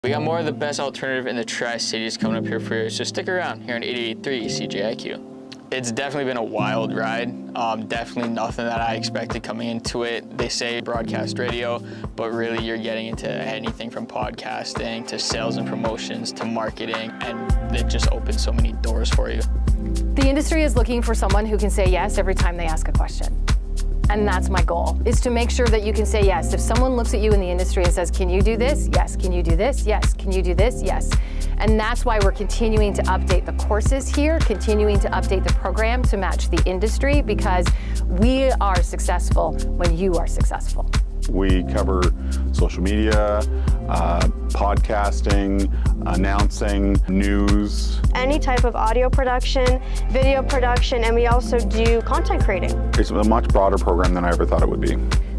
We got more of the best alternative in the Tri-Cities coming up here for you, so stick around here on 88.3 CJIQ. It's definitely been a wild ride. Definitely nothing that I expected coming into it. They say broadcast radio, but really you're getting into anything from podcasting to sales and promotions to marketing, and it just opens so many doors for you. The industry is looking for someone who can say yes every time they ask a question. And that's my goal, is to make sure that you can say yes. If someone looks at you in the industry and says, can you do this? Yes. Can you do this? Yes. Can you do this? Yes. And that's why we're continuing to update the courses here, continuing to update the program to match the industry, because we are successful when you are successful. We cover social media, podcasting, announcing, news. Any type of audio production, video production, and we also do content creating. It's a much broader program than I ever thought it would be.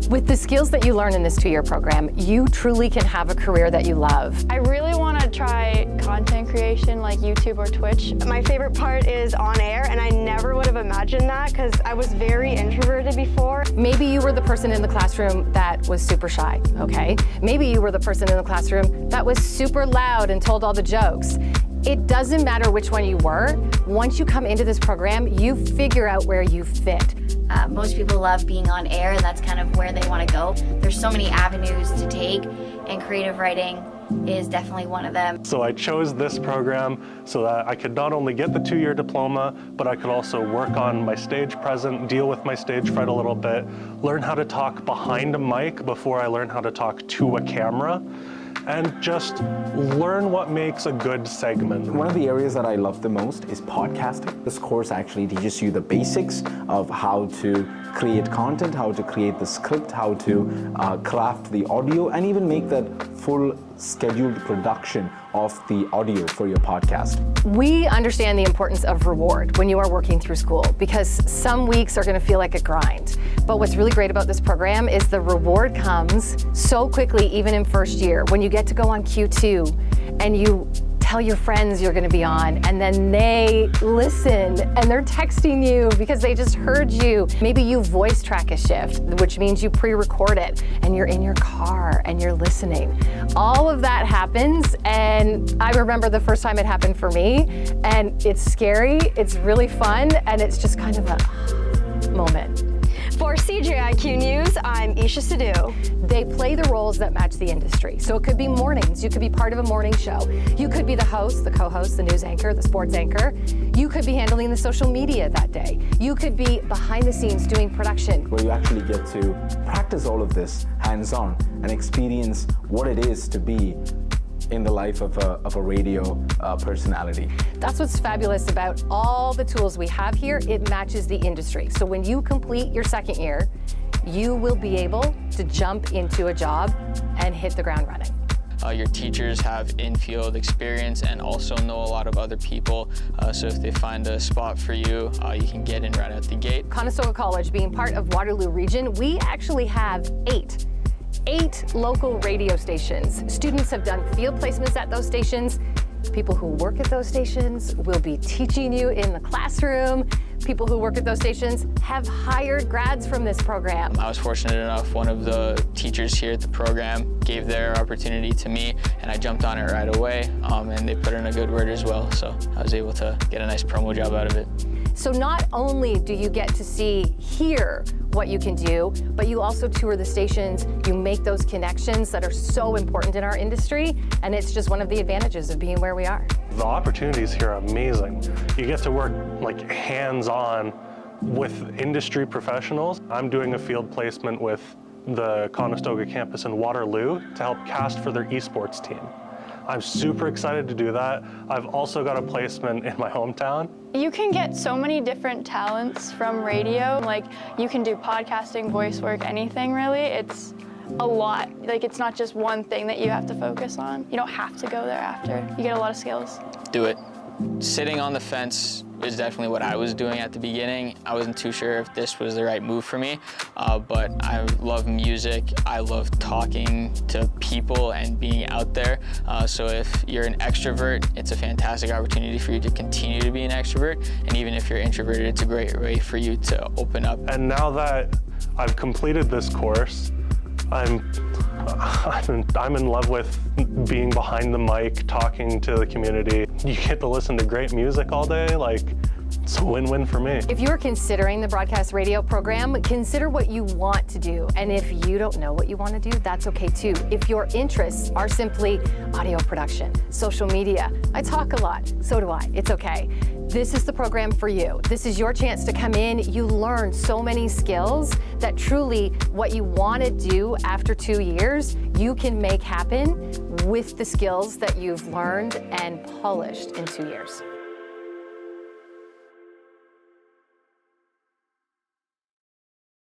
With the skills that you learn in this 2-year program, you truly can have a career that you love. I really want to try content creation like YouTube or Twitch. My favorite part is on air, and I never would have imagined that because I was very introverted before. Maybe you were the person in the classroom that was super shy, okay? Maybe you were the person in the classroom that was super loud and told all the jokes. It doesn't matter which one you were. Once you come into this program, you figure out where you fit. Most people love being on air, and that's kind of where they want to go. There's so many avenues to take, and creative writing is definitely one of them. So I chose this program so that I could not only get the 2-year diploma, but I could also work on my stage presence, deal with my stage fright a little bit, learn how to talk behind a mic before I learn how to talk to a camera, and just learn what makes a good segment. One of the areas that I love the most is podcasting. This course actually teaches you the basics of how to create content, how to create the script, how to craft the audio, and even make that full scheduled production of the audio for your podcast. We understand the importance of reward when you are working through school, because some weeks are going to feel like a grind. But what's really great about this program is the reward comes so quickly, even in first year, when you get to go on Q2 and you tell your friends you're going to be on, and then they listen and they're texting you because they just heard you. Maybe you voice track a shift, which means you pre-record it and you're in your car and you're listening. All of that happens, and I remember the first time it happened for me, and it's scary, it's really fun, and it's just kind of a moment. For CJIQ News, I'm Isha Sidhu. They play the roles that match the industry. So it could be mornings. You could be part of a morning show. You could be the host, the co-host, the news anchor, the sports anchor. You could be handling the social media that day. You could be behind the scenes doing production. Where you actually get to practice all of this hands-on and experience what it is to be in the life of a radio personality. That's what's fabulous about all the tools we have here. It matches the industry. So when you complete your 2nd year, you will be able to jump into a job and hit the ground running. Your teachers have in-field experience and also know a lot of other people. So if they find a spot for you, you can get in right out the gate. Conestoga College, being part of Waterloo Region, we actually have 8 local radio stations. Students have done field placements at those stations. People who work at those stations will be teaching you in the classroom. People who work at those stations have hired grads from this program. I was fortunate enough, one of the teachers here at the program gave their opportunity to me, and I jumped on it right away, and they put in a good word as well, so I was able to get a nice promo job out of it. So not only do you get to hear what you can do, but you also tour the stations, you make those connections that are so important in our industry, and it's just one of the advantages of being where we are. The opportunities here are amazing. You get to work like hands-on with industry professionals. I'm doing a field placement with the Conestoga campus in Waterloo to help cast for their esports team. I'm super excited to do that. I've also got a placement in my hometown. You can get so many different talents from radio. Like, you can do podcasting, voice work, anything really. It's a lot. Like, it's not just one thing that you have to focus on. You don't have to go there after. You get a lot of skills. Do it. Sitting on the fence is definitely what I was doing at the beginning. I wasn't too sure if this was the right move for me, but I love music. I love talking to people and being out there. So if you're an extrovert, it's a fantastic opportunity for you to continue to be an extrovert. And even if you're introverted, it's a great way for you to open up. And now that I've completed this course, I'm I'm in love with being behind the mic, talking to the community. You get to listen to great music all day, like, it's a win-win for me. If you are considering the broadcast radio program, consider what you want to do. And if you don't know what you want to do, that's okay too. If your interests are simply audio production, social media, I talk a lot, so do I, it's okay. This is the program for you. This is your chance to come in. You learn so many skills that truly what you want to do after 2 years, you can make happen with the skills that you've learned and polished in 2 years.